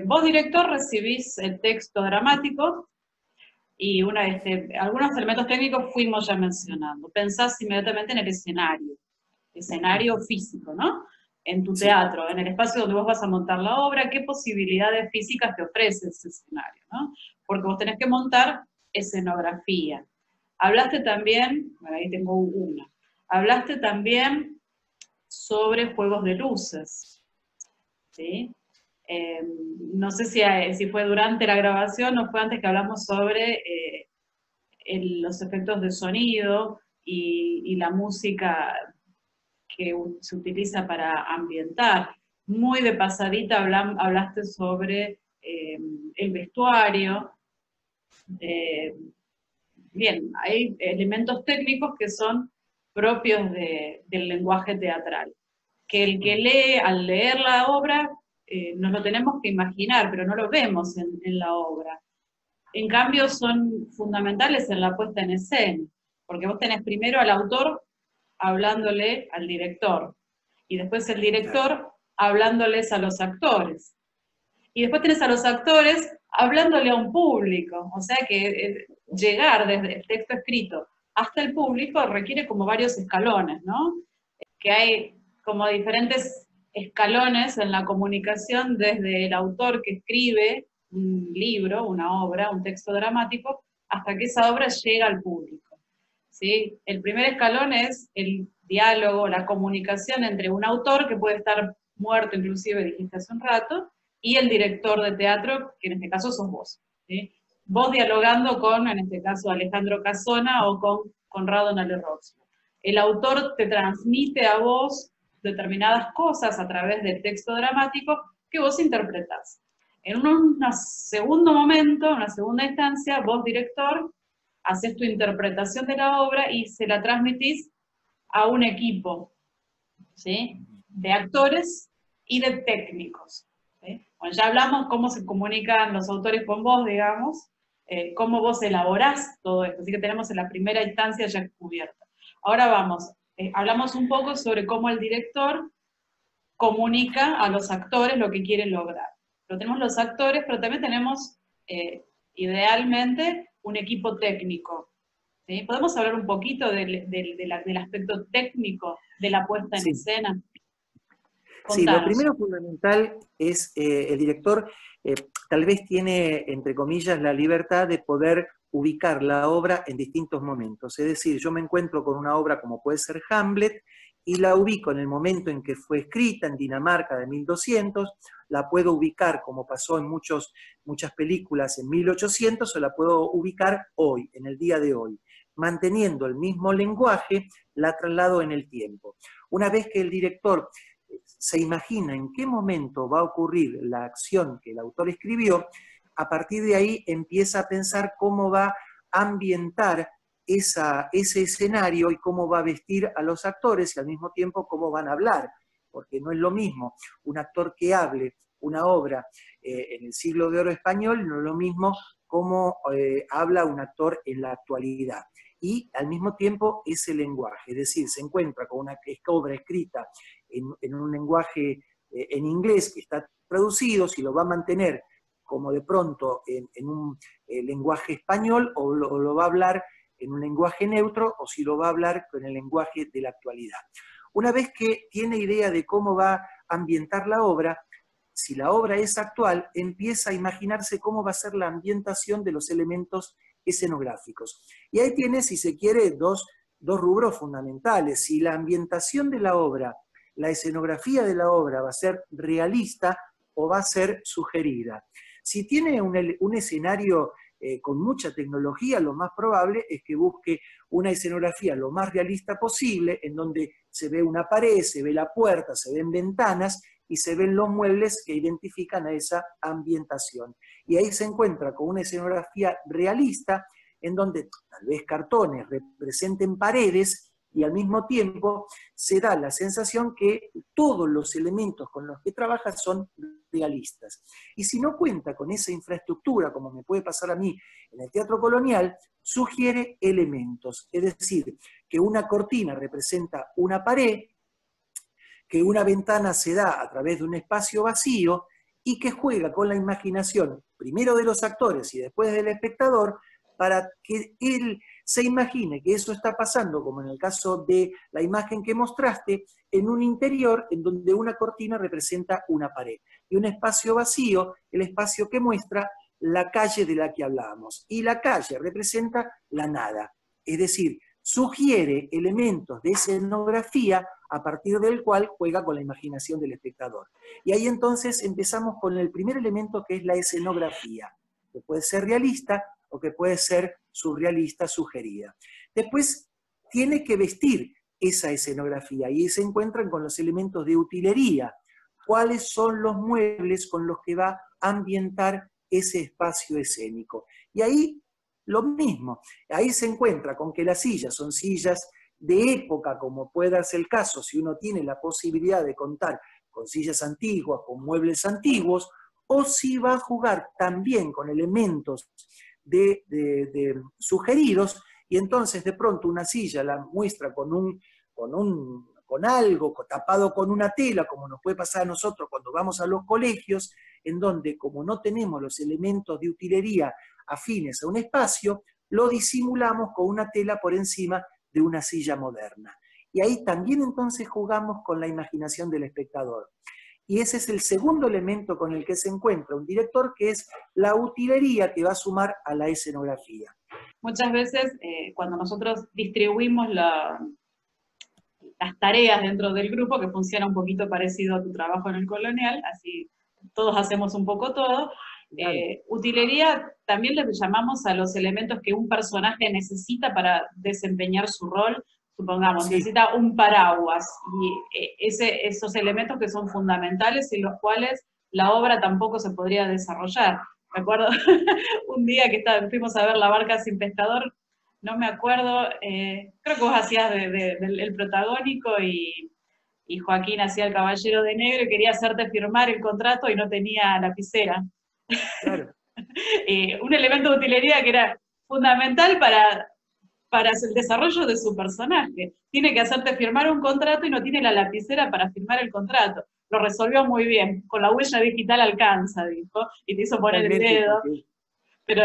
Vos, director, recibís el texto dramático y algunos elementos técnicos fuimos ya mencionando. Pensás inmediatamente en el escenario físico, ¿no? En tu Sí, teatro, en el espacio donde vos vas a montar la obra, qué posibilidades físicas te ofrece ese escenario, ¿no? Porque vos tenés que montar escenografía. Hablaste también, bueno, ahí tengo una, hablaste también sobre juegos de luces, ¿sí? No sé si fue durante la grabación o fue antes que hablamos sobre los efectos de sonido y la música que se utiliza para ambientar. Muy de pasadita hablaste sobre el vestuario. Eh, Bien, hay elementos técnicos que son propios del lenguaje teatral, que el que lee, al leer la obra, nos lo tenemos que imaginar, pero no lo vemos en la obra. En cambio, son fundamentales en la puesta en escena, porque vos tenés primero al autor hablándole al director, y después el claro. director hablándoles a los actores. Y después tenés a los actores hablándole a un público, o sea que llegar desde el texto escrito hasta el público requiere como varios escalones, ¿no? Que hay como diferentes escalones en la comunicación desde el autor que escribe un libro, una obra, un texto dramático, hasta que esa obra llega al público. ¿Sí? El primer escalón es el diálogo, la comunicación entre un autor que puede estar muerto, inclusive dijiste hace un rato, y el director de teatro, que en este caso sos vos. ¿Sí? Vos dialogando con, en este caso, Alejandro Casona o con Conrado Nale-Roxmo. El autor te transmite a vos determinadas cosas a través del texto dramático que vos interpretás. En un segundo momento, en una segunda instancia, vos, director, haces tu interpretación de la obra y se la transmitís a un equipo, ¿sí? De actores y de técnicos. ¿Sí? Bueno, ya hablamos cómo se comunican los autores con vos, digamos, cómo vos elaborás todo esto, así que tenemos en la primera instancia ya cubierta. Ahora vamos, hablamos un poco sobre cómo el director comunica a los actores lo que quiere lograr. Pero tenemos los actores, pero también tenemos, idealmente, un equipo técnico. ¿Sí? ¿Podemos hablar un poquito del aspecto técnico de la puesta en Sí, escena? sí, lo Contanos. primero fundamental es el director tal vez tiene, entre comillas, la libertad de poder ubicar la obra en distintos momentos. Es decir, yo me encuentro con una obra como puede ser Hamlet y la ubico en el momento en que fue escrita en Dinamarca de 1200, la puedo ubicar como pasó en muchas películas en 1800 o la puedo ubicar hoy, en el día de hoy. Manteniendo el mismo lenguaje, la traslado en el tiempo. Una vez que el director se imagina en qué momento va a ocurrir la acción que el autor escribió, a partir de ahí empieza a pensar cómo va a ambientar ese escenario y cómo va a vestir a los actores y al mismo tiempo cómo van a hablar, porque no es lo mismo un actor que hable una obra en el siglo de oro español, no es lo mismo cómo habla un actor en la actualidad. Y al mismo tiempo ese lenguaje, es decir, se encuentra con una obra escrita en un lenguaje en inglés que está traducido, si lo va a mantener como de pronto en un lenguaje español o lo va a hablar en un lenguaje neutro o si lo va a hablar con el lenguaje de la actualidad. Una vez que tiene idea de cómo va a ambientar la obra, si la obra es actual, empieza a imaginarse cómo va a ser la ambientación de los elementos escenográficos. Y ahí tiene, si se quiere, dos rubros fundamentales. Si la ambientación de la obra, la escenografía de la obra va a ser realista o va a ser sugerida. Si tiene un escenario con mucha tecnología, lo más probable es que busque una escenografía lo más realista posible, en donde se ve una pared, se ve la puerta, se ven ventanas y se ven los muebles que identifican a esa ambientación. Y ahí se encuentra con una escenografía realista, en donde tal vez cartones representen paredes y al mismo tiempo se da la sensación que todos los elementos con los que trabaja son realistas. Y si no cuenta con esa infraestructura, como me puede pasar a mí en el teatro colonial, sugiere elementos, es decir, que una cortina representa una pared, que una ventana se da a través de un espacio vacío y que juega con la imaginación, primero de los actores y después del espectador, para que él se imagine que eso está pasando, como en el caso de la imagen que mostraste, en un interior en donde una cortina representa una pared, y un espacio vacío, el espacio que muestra la calle de la que hablábamos, y la calle representa la nada, es decir, sugiere elementos de escenografía a partir del cual juega con la imaginación del espectador. Y ahí entonces empezamos con el primer elemento, que es la escenografía, que puede ser realista o que puede ser surrealista, sugerida. Después tiene que vestir esa escenografía y se encuentran con los elementos de utilería. ¿Cuáles son los muebles con los que va a ambientar ese espacio escénico? Y ahí lo mismo, ahí se encuentra con que las sillas son sillas de época, como puede darse el caso, si uno tiene la posibilidad de contar con sillas antiguas, con muebles antiguos, o si va a jugar también con elementos sugeridos, y entonces de pronto una silla la muestra con algo tapado con una tela, como nos puede pasar a nosotros cuando vamos a los colegios, en donde como no tenemos los elementos de utilería afines a un espacio, lo disimulamos con una tela por encima de una silla moderna. Y ahí también entonces jugamos con la imaginación del espectador. Y ese es el segundo elemento con el que se encuentra un director, que es la utilería que va a sumar a la escenografía. Muchas veces, cuando nosotros distribuimos las tareas dentro del grupo, que funciona un poquito parecido a tu trabajo en el Colonial, así todos hacemos un poco todo, utilería también le llamamos a los elementos que un personaje necesita para desempeñar su rol. Supongamos, sí, necesita un paraguas, y esos elementos que son fundamentales, sin los cuales la obra tampoco se podría desarrollar. Me acuerdo un día que fuimos a ver La barca sin pescador, no me acuerdo, creo que vos hacías del protagónico y Joaquín hacía el caballero de negro y quería hacerte firmar el contrato y no tenía lapicera. Claro. Un elemento de utilería que era fundamental para el desarrollo de su personaje. Tiene que hacerte firmar un contrato y no tiene la lapicera para firmar el contrato. Lo resolvió muy bien. Con la huella digital alcanza, dijo, y te hizo poner el dedo. Pero,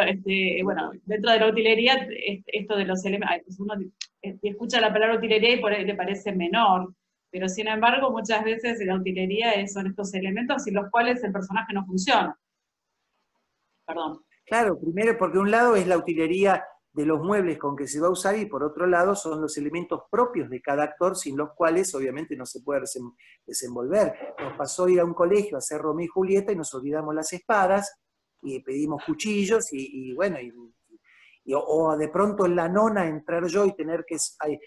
bueno, dentro de la utilería, esto de los elementos, uno escucha la palabra utilería y por ahí le parece menor, pero sin embargo, muchas veces la utilería son estos elementos sin los cuales el personaje no funciona. Perdón. Claro, primero porque un lado es la utilería de los muebles con que se va a usar, y por otro lado son los elementos propios de cada actor, sin los cuales obviamente no se puede desenvolver. Nos pasó ir a un colegio a hacer Romeo y Julieta y nos olvidamos las espadas, y pedimos cuchillos, o de pronto en la nona entrar yo y tener que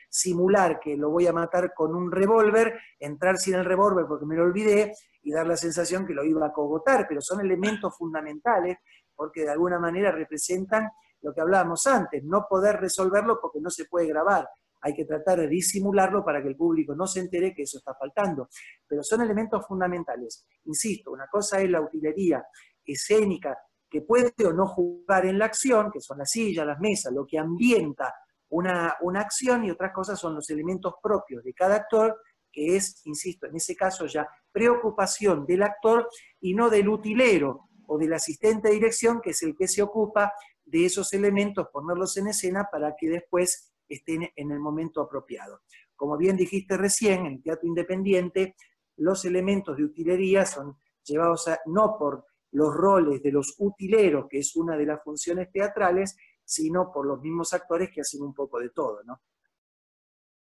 simular que lo voy a matar con un revólver, entrar sin el revólver porque me lo olvidé, y dar la sensación que lo iba a cogotar, pero son elementos fundamentales porque de alguna manera representan lo que hablábamos antes, no poder resolverlo porque no se puede grabar. Hay que tratar de disimularlo para que el público no se entere que eso está faltando. Pero son elementos fundamentales. Insisto, una cosa es la utilería escénica, que puede o no jugar en la acción, que son las sillas, las mesas, lo que ambienta una acción, y otras cosas son los elementos propios de cada actor, que es, insisto, en ese caso ya preocupación del actor y no del utilero o del asistente de dirección, que es el que se ocupa de esos elementos, ponerlos en escena para que después estén en el momento apropiado. Como bien dijiste recién, en teatro independiente, los elementos de utilería son llevados no por los roles de los utileros, que es una de las funciones teatrales, sino por los mismos actores que hacen un poco de todo, ¿no?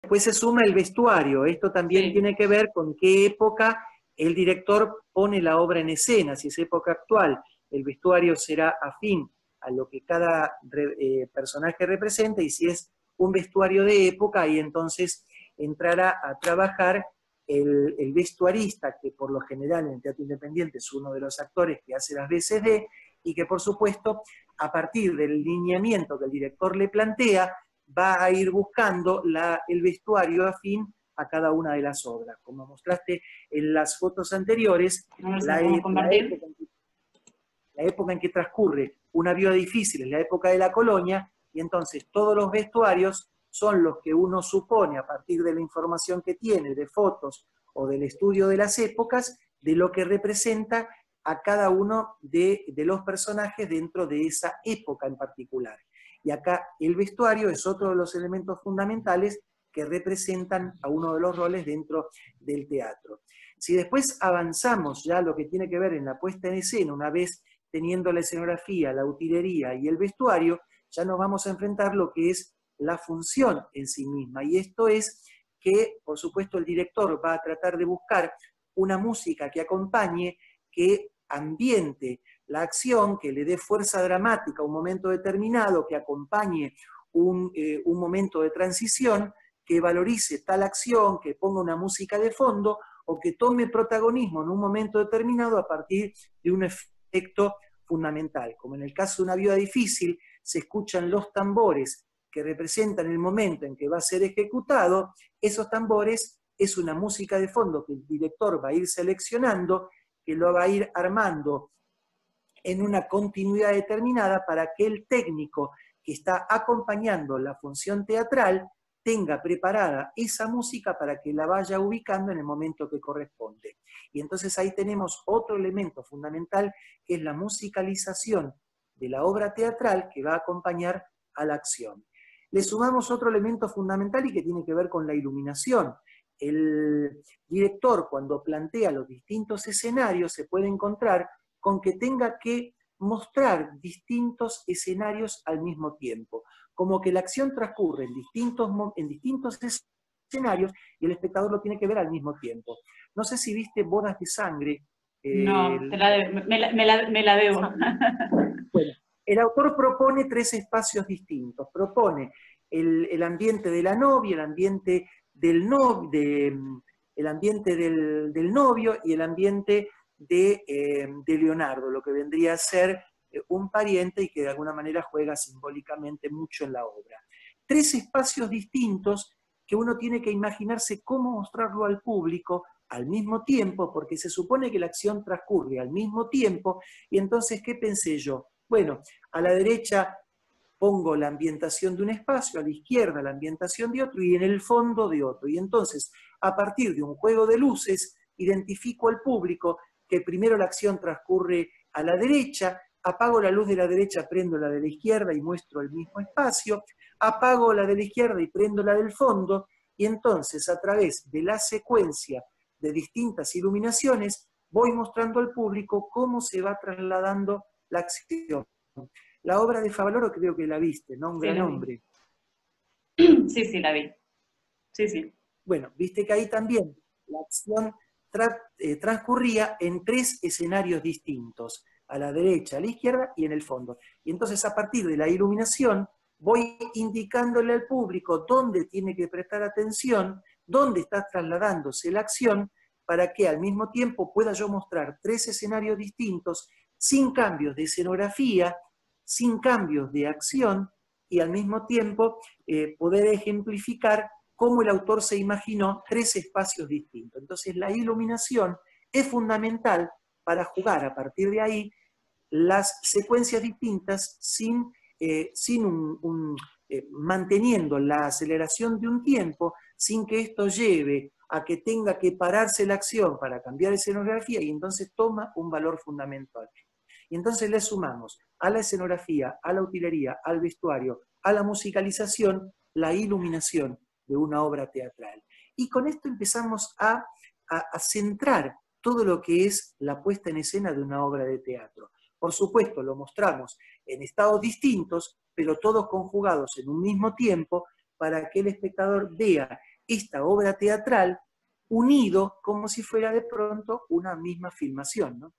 Después se suma el vestuario. Esto también tiene que ver con qué época el director pone la obra en escena. Si es época actual, el vestuario será afín a lo que cada personaje representa, y si es un vestuario de época, ahí entonces entrará a trabajar el vestuarista, que por lo general en el teatro independiente es uno de los actores que hace las veces de, y que por supuesto a partir del lineamiento que el director le plantea, va a ir buscando el vestuario afín a cada una de las obras. Como mostraste en las fotos anteriores, la época en que transcurre Una viuda difícil es la época de la colonia, y entonces todos los vestuarios son los que uno supone a partir de la información que tiene, de fotos o del estudio de las épocas, de lo que representa a cada uno de los personajes dentro de esa época en particular. Y acá el vestuario es otro de los elementos fundamentales que representan a uno de los roles dentro del teatro. Si después avanzamos ya lo que tiene que ver en la puesta en escena, una vez teniendo la escenografía, la utilería y el vestuario, ya nos vamos a enfrentar lo que es la función en sí misma. Y esto es que, por supuesto, el director va a tratar de buscar una música que acompañe, que ambiente la acción, que le dé fuerza dramática a un momento determinado, que acompañe un momento de transición, que valorice tal acción, que ponga una música de fondo, o que tome protagonismo en un momento determinado a partir de un efecto fundamental. Como en el caso de Una viuda difícil, se escuchan los tambores que representan el momento en que va a ser ejecutado. Esos tambores es una música de fondo que el director va a ir seleccionando, que lo va a ir armando en una continuidad determinada para que el técnico que está acompañando la función teatral tenga preparada esa música para que la vaya ubicando en el momento que corresponde. Y entonces ahí tenemos otro elemento fundamental, que es la musicalización de la obra teatral que va a acompañar a la acción. Le sumamos otro elemento fundamental y que tiene que ver con la iluminación. El director, cuando plantea los distintos escenarios, se puede encontrar con que tenga que mostrar distintos escenarios al mismo tiempo, como que la acción transcurre en distintos escenarios y el espectador lo tiene que ver al mismo tiempo. No sé si viste Bodas de Sangre. No, me la debo. Bueno, el autor propone 3 espacios distintos. Propone el ambiente de la novia, el ambiente del novio y el ambiente de Leonardo, lo que vendría a ser un pariente y que de alguna manera juega simbólicamente mucho en la obra. 3 espacios distintos que uno tiene que imaginarse cómo mostrarlo al público al mismo tiempo, porque se supone que la acción transcurre al mismo tiempo, y entonces, ¿qué pensé yo? Bueno, a la derecha pongo la ambientación de un espacio, a la izquierda la ambientación de otro y en el fondo de otro. Y entonces, a partir de un juego de luces, identifico al público que primero la acción transcurre a la derecha, apago la luz de la derecha, prendo la de la izquierda y muestro el mismo espacio, apago la de la izquierda y prendo la del fondo, y entonces a través de la secuencia de distintas iluminaciones voy mostrando al público cómo se va trasladando la acción. La obra de Favaloro creo que la viste, ¿no? Un gran hombre. Sí, sí, la vi. Sí, sí. Bueno, viste que ahí también la acción transcurría en 3 escenarios distintos, a la derecha, a la izquierda y en el fondo. Y entonces a partir de la iluminación voy indicándole al público dónde tiene que prestar atención, dónde está trasladándose la acción, para que al mismo tiempo pueda yo mostrar 3 escenarios distintos, sin cambios de escenografía, sin cambios de acción, y al mismo tiempo poder ejemplificar cómo el autor se imaginó 3 espacios distintos. Entonces la iluminación es fundamental para jugar a partir de ahí las secuencias distintas sin manteniendo la aceleración de un tiempo, sin que esto lleve a que tenga que pararse la acción para cambiar escenografía, y entonces toma un valor fundamental. Y entonces le sumamos a la escenografía, a la utilería, al vestuario, a la musicalización, la iluminación de una obra teatral. Y con esto empezamos a centrar todo lo que es la puesta en escena de una obra de teatro. Por supuesto, lo mostramos en estados distintos, pero todos conjugados en un mismo tiempo, para que el espectador vea esta obra teatral unido como si fuera de pronto una misma filmación, ¿no?